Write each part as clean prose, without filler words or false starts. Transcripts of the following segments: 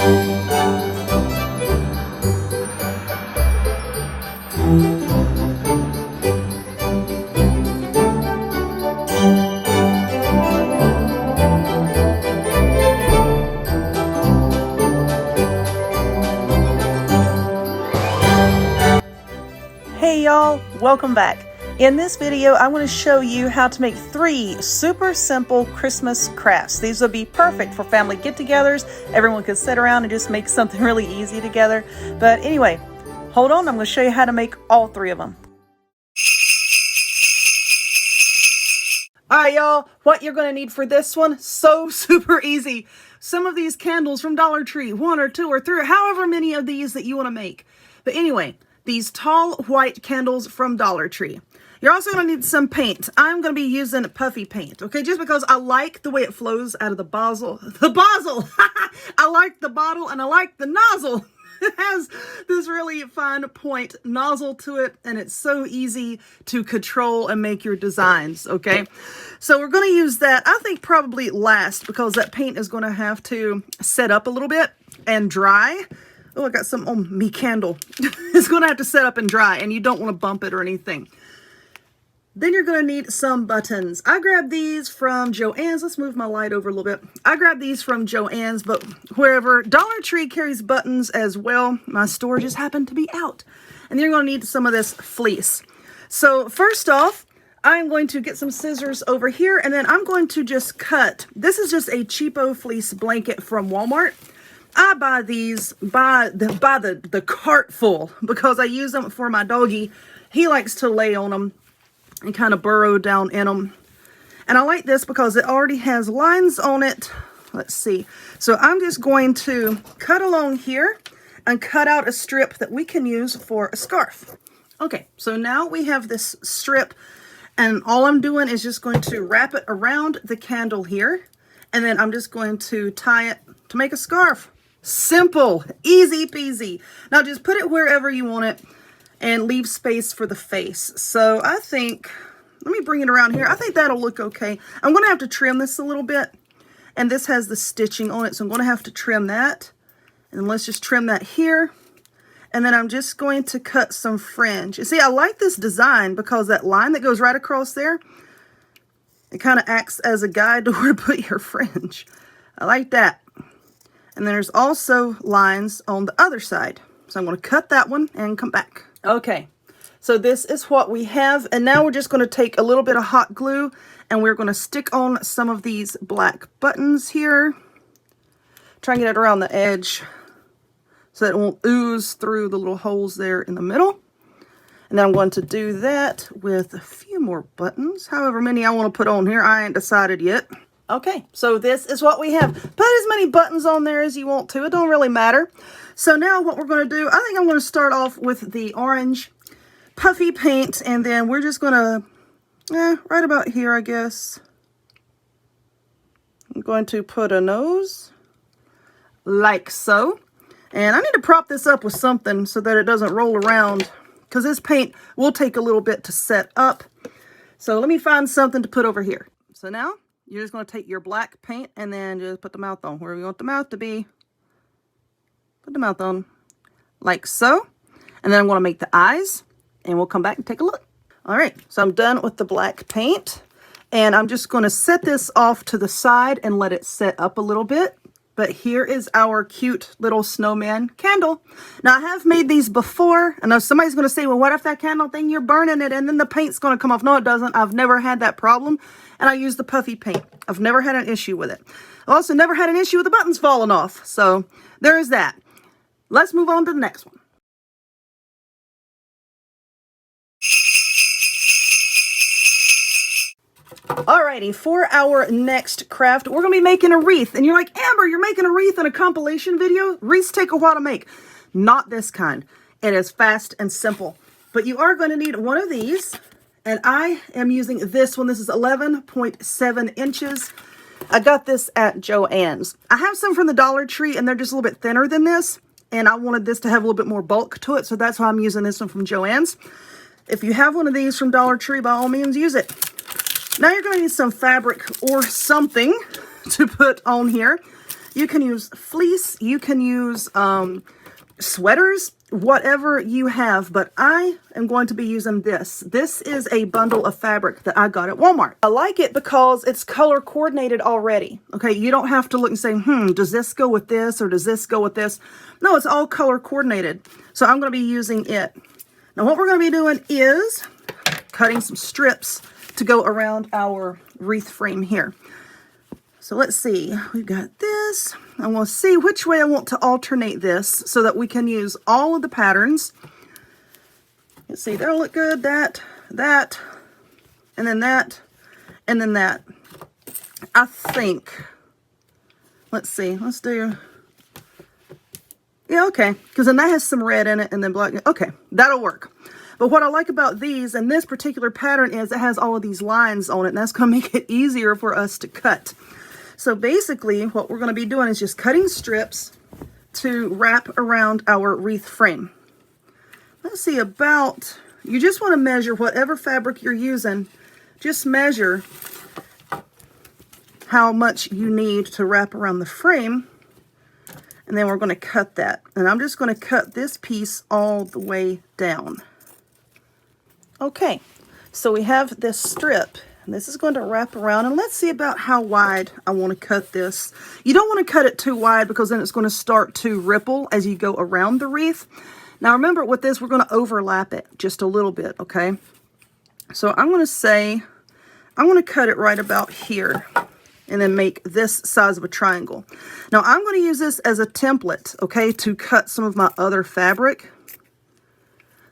Hey y'all, welcome back. In this video, I want to show you how to make 3 super simple Christmas crafts. These would be perfect for family get-togethers. Everyone could sit around and just make something really easy together. But anyway, hold on, I'm going to show you how to make all 3 of them. Alright y'all, what you're going to need for this one, so super easy. Some of these candles from Dollar Tree, 1 or 2 or 3, or however many of these that you want to make. But anyway, these tall white candles from Dollar Tree. You're also going to need some paint. I'm going to be using puffy paint, okay? Just because I like the way it flows out of the basil. I like the bottle and I like the nozzle. It has this really fine point nozzle to it, and it's so easy to control and make your designs, okay? So we're going to use that, I think, probably last, because that paint is going to have to set up a little bit and dry. Oh, I got some on me candle. It's going to have to set up and dry, and you don't want to bump it or anything. Then you're going to need some buttons. I grabbed these from Joann's. Let's move my light over a little bit. I grabbed these from Joann's, but wherever. Dollar Tree carries buttons as well. My store just happened to be out. And then you're going to need some of this fleece. So first off, I'm going to get some scissors over here, and then I'm going to just cut. This is just a cheapo fleece blanket from Walmart. I buy these by the cart full because I use them for my doggy. He likes to lay on them and kind of burrow down in them. And I like this because it already has lines on it. Let's see. So I'm just going to cut along here and cut out a strip that we can use for a scarf. Okay, so now we have this strip, and all I'm doing is just going to wrap it around the candle here, and then I'm just going to tie it to make a scarf. Simple, easy peasy. Now just put it wherever you want it and leave space for the face. So I think, let me bring it around here. I think that'll look okay. I'm going to have to trim this a little bit, and this has the stitching on it, so I'm going to have to trim that. And let's just trim that here. And then I'm just going to cut some fringe. You see, I like this design because that line that goes right across there, it kind of acts as a guide to where to put your fringe. I like that. And then there's also lines on the other side. So I'm going to cut that one and come back. Okay, so this is what we have. And now we're just going to take a little bit of hot glue, and we're going to stick on some of these black buttons here. Try and get it around the edge so that it won't ooze through the little holes there in the middle. And then I'm going to do that with a few more buttons, however many I want to put on here. I ain't decided yet. Okay, so this is what we have. Put as many buttons on there as you want to. It don't really matter. So now what we're going to do, I think I'm going to start off with the orange puffy paint, and then we're just going to, right about here, I guess. I'm going to put a nose, like so. And I need to prop this up with something so that it doesn't roll around, because this paint will take a little bit to set up. So let me find something to put over here. So now you're just going to take your black paint and then just put the mouth on where you want the mouth to be. Put the mouth on like so. And then I'm going to make the eyes, and we'll come back and take a look. All right, so I'm done with the black paint, and I'm just going to set this off to the side and let it set up a little bit. But here is our cute little snowman candle. Now, I have made these before. I know somebody's going to say, well, what if that candle thing, you're burning it and then the paint's going to come off? No, it doesn't. I've never had that problem. And I use the puffy paint. I've never had an issue with it. I've also never had an issue with the buttons falling off. So there is that. Let's move on to the next one. Alrighty, for our next craft, we're going to be making a wreath. And you're like, Amber, you're making a wreath in a compilation video? Wreaths take a while to make. Not this kind. It is fast and simple. But you are going to need one of these. And I am using this one. This is 11.7 inches. I got this at Joann's. I have some from the Dollar Tree, and they're just a little bit thinner than this. And I wanted this to have a little bit more bulk to it. So that's why I'm using this one from Joann's. If you have one of these from Dollar Tree, by all means, use it. Now you're going to need some fabric or something to put on here. You can use fleece, you can use sweaters, whatever you have, but I am going to be using this. This is a bundle of fabric that I got at Walmart. I like it because it's color coordinated already. Okay, you don't have to look and say, does this go with this or does this go with this? No, it's all color coordinated. So I'm going to be using it. Now what we're going to be doing is cutting some strips to go around our wreath frame here. So let's see, we've got this. I want to see which way I want to alternate this so that we can use all of the patterns. Let's see, that'll look good, that, and then that, and then that. I think, let's see, let's do, yeah, okay, because then that has some red in it and then black. Okay, that'll work. But what I like about these and this particular pattern is it has all of these lines on it, and that's going to make it easier for us to cut. So basically what we're going to be doing is just cutting strips to wrap around our wreath frame. Let's see, about, you just want to measure whatever fabric you're using, just measure how much you need to wrap around the frame, and then we're going to cut that. And I'm just going to cut this piece all the way down. Okay, so we have this strip. And this is going to wrap around, and let's see about how wide I want to cut this. You don't want to cut it too wide because then it's going to start to ripple as you go around the wreath. Now remember, with this, we're going to overlap it just a little bit, okay? So I'm going to say, I'm going to cut it right about here and then make this size of a triangle. Now I'm going to use this as a template, okay, to cut some of my other fabric.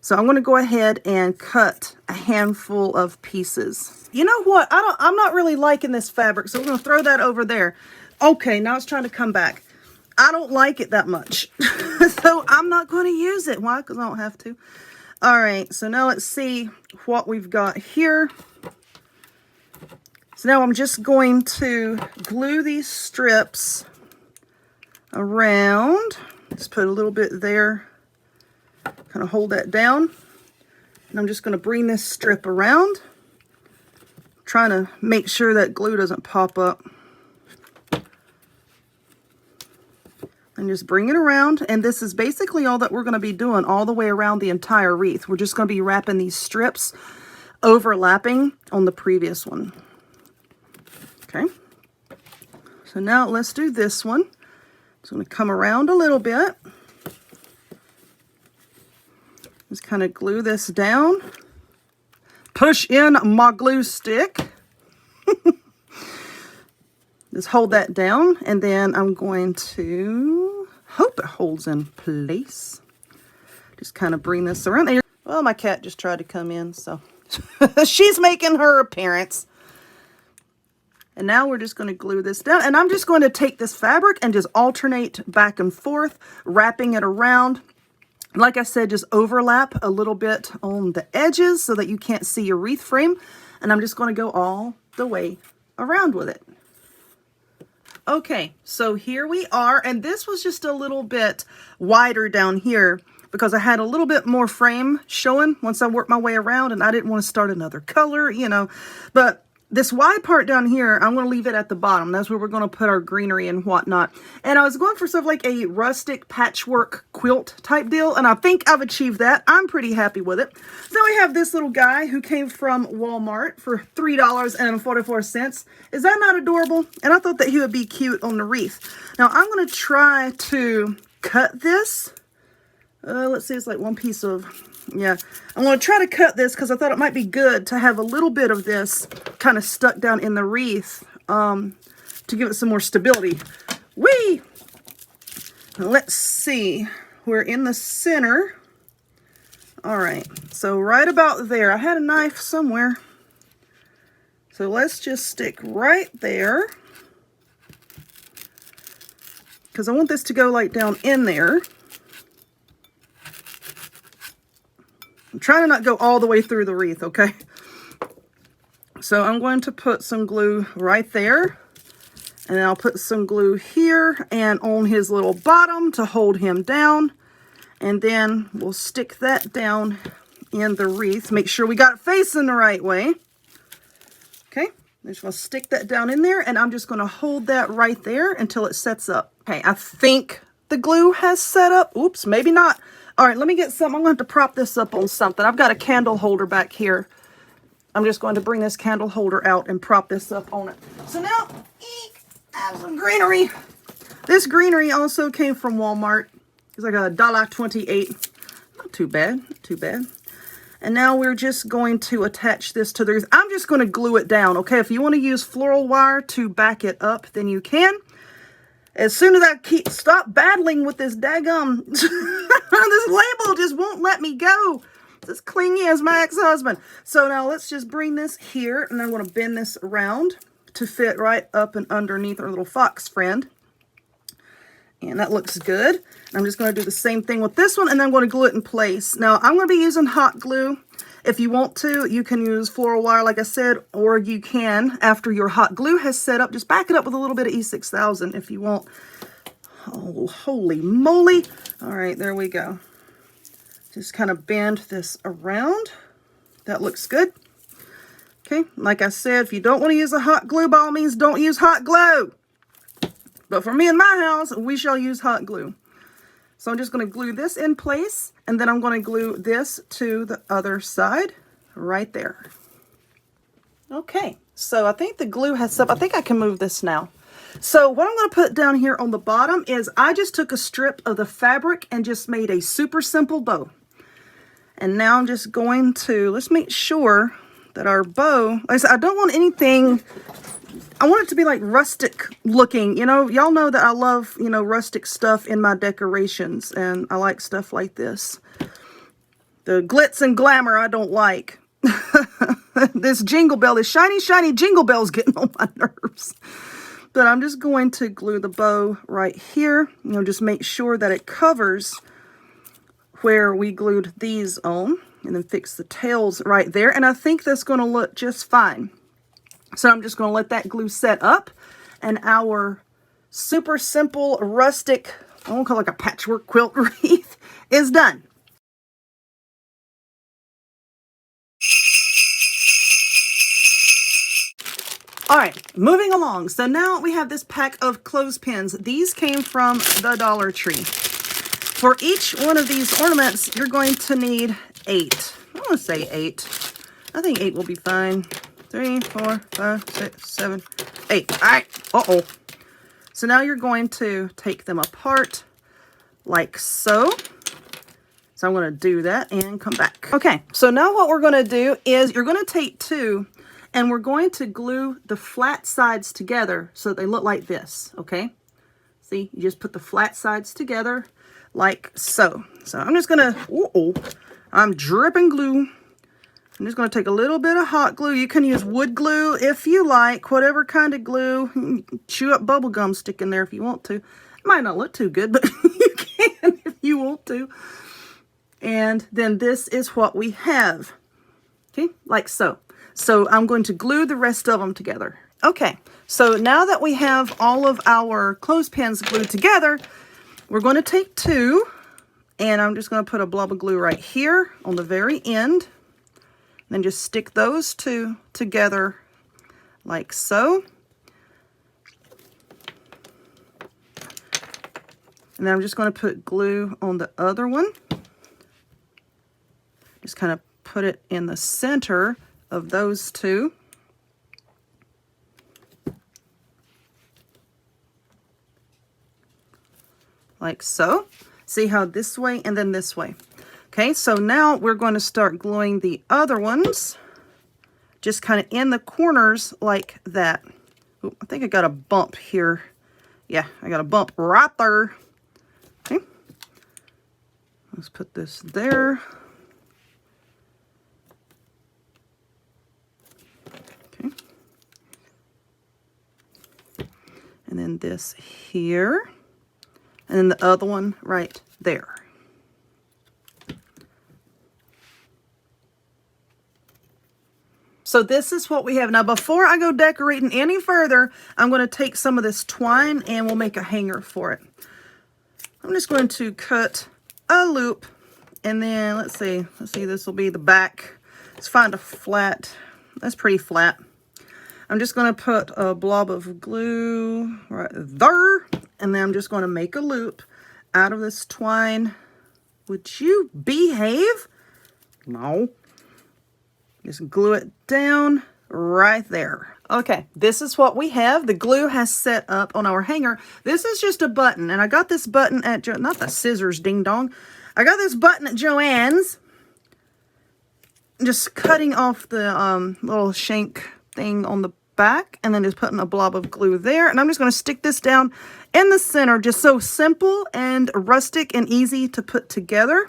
So I'm going to go ahead and cut a handful of pieces. You know what? I'm not really liking this fabric, so we're going to throw that over there. Okay, now it's trying to come back. I don't like it that much, so I'm not going to use it. Why? Because I don't have to. All right, so now let's see what we've got here. So now I'm just going to glue these strips around. Just put a little bit there. Kind of hold that down, and I'm just going to bring this strip around, trying to make sure that glue doesn't pop up, and just bring it around. And this is basically all that we're going to be doing all the way around the entire wreath. We're just going to be wrapping these strips overlapping on the previous one. Okay, so now let's do this one. It's going to come around a little bit. Just kind of glue this down. Push in my glue stick. Just hold that down, and then I'm going to hope it holds in place. Just kind of bring this around there. Well, my cat just tried to come in, so she's making her appearance. And now we're just going to glue this down, and I'm just going to take this fabric and just alternate back and forth, wrapping it around. Like I said, just overlap a little bit on the edges so that you can't see your wreath frame. And I'm just going to go all the way around with it. Okay, so here we are. And this was just a little bit wider down here because I had a little bit more frame showing once I worked my way around, and I didn't want to start another color, you know. But this wide part down here, I'm going to leave it at the bottom. That's where we're going to put our greenery and whatnot. And I was going for sort of like a rustic patchwork quilt type deal, and I think I've achieved that. I'm pretty happy with it. So we have this little guy who came from Walmart for $3.44. Is that not adorable? And I thought that he would be cute on the wreath. Now I'm going to try to cut this. Let's see, it's like one piece of... yeah, I'm going to try to cut this because I thought it might be good to have a little bit of this kind of stuck down in the wreath to give it some more stability. Whee! Now let's see. We're in the center. All right, so right about there. I had a knife somewhere. So let's just stick right there because I want this to go like down in there. I'm trying to not go all the way through the wreath, okay? So I'm going to put some glue right there. And then I'll put some glue here and on his little bottom to hold him down. And then we'll stick that down in the wreath. Make sure we got it facing the right way. Okay, I'm just going to stick that down in there, and I'm just going to hold that right there until it sets up. Okay, I think the glue has set up. Oops, maybe not. All right, let me get something. I'm going to have to prop this up on something. I've got a candle holder back here. I'm just going to bring this candle holder out and prop this up on it. So now, I have some greenery. This greenery also came from Walmart. It's like $1.28. Not too bad, not too bad. And now we're just going to attach this to the wreath. I'm just going to glue it down, okay? If you want to use floral wire to back it up, then you can. As soon as I stop battling with this daggum, this label just won't let me go. It's as clingy as my ex-husband. So now let's just bring this here, and I'm going to bend this around to fit right up and underneath our little fox friend. And that looks good. I'm just going to do the same thing with this one, and then I'm going to glue it in place. Now, I'm going to be using hot glue. If you want to, you can use floral wire, like I said, or you can, after your hot glue has set up, just back it up with a little bit of E6000 if you want. Oh, holy moly. All right, there we go. Just kind of bend this around. That looks good. Okay, like I said, if you don't want to use a hot glue, by all means, don't use hot glue. But for me and my house, we shall use hot glue. So I'm just going to glue this in place, and then I'm going to glue this to the other side right there. Okay, so I think the glue has set up. I think I can move this now. So what I'm going to put down here on the bottom is I just took a strip of the fabric and just made a super simple bow. And now I'm just going to, let's make sure that our bow, like I said, I don't want anything, I want it to be like rustic looking. You know, y'all know that I love, you know, rustic stuff in my decorations, and I like stuff like this. The glitz and glamour I don't like. This jingle bell, this shiny, shiny jingle bell's getting on my nerves. But I'm just going to glue the bow right here. You know, just make sure that it covers where we glued these on, and then fix the tails right there. And I think that's going to look just fine. So I'm just going to let that glue set up, and our super simple rustic, I won't call it like a patchwork quilt wreath, is done. All right, moving along. So now we have this pack of clothespins. These came from the Dollar Tree. For each one of these ornaments, you're going to need 8. I'm going to say 8. I think 8 will be fine. 3, 4, 5, 6, 7, 8. All right. Uh-oh. So now you're going to take them apart like so. So I'm going to do that and come back. Okay, so now what we're going to do is you're going to take 2, and we're going to glue the flat sides together so that they look like this, okay? See, you just put the flat sides together like so. So I'm just going to, I'm dripping glue. I'm just going to take a little bit of hot glue. You can use wood glue if you like, whatever kind of glue. You can chew up bubble gum stick in there if you want to. It might not look too good, but you can if you want to. And then this is what we have. Okay, like so. So I'm going to glue the rest of them together. Okay, so now that we have all of our clothespins glued together, we're going to take 2, and I'm just going to put a blob of glue right here on the very end. Then just stick those 2 together like so. And then I'm just going to put glue on the other one. Just kind of put it in the center of those 2. Like so. See how this way and then this way. Okay, so now we're going to start gluing the other ones. Just kind of in the corners like that. Ooh, I think I got a bump here. Yeah, I got a bump right there. Okay. Let's put this there. Okay. And then this here. And then the other one right there. So this is what we have. Now, before I go decorating any further, I'm going to take some of this twine and we'll make a hanger for it. I'm just going to cut a loop, and then let's see, this will be the back. Let's find a flat. That's pretty flat. I'm just going to put a blob of glue right there, and then I'm just going to make a loop out of this twine. Would you behave? No. Just glue it down right there. Okay, this is what we have. The glue has set up on our hanger. This is just a button, and I got this button at not the scissors, ding dong. I got this button at Joann's. Just cutting off the little shank thing on the back, and then just putting a blob of glue there. And I'm just going to stick this down in the center, just so simple and rustic and easy to put together.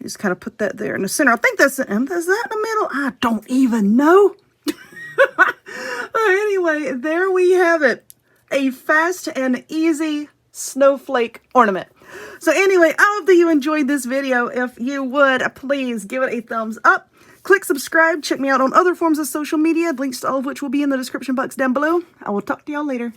Just kind of put that there in the center. I think that's is that in the middle? I don't even know. Anyway, there we have it. A fast and easy snowflake ornament. So anyway, I hope that you enjoyed this video. If you would, please give it a thumbs up. Click subscribe. Check me out on other forms of social media, links to all of which will be in the description box down below. I will talk to y'all later.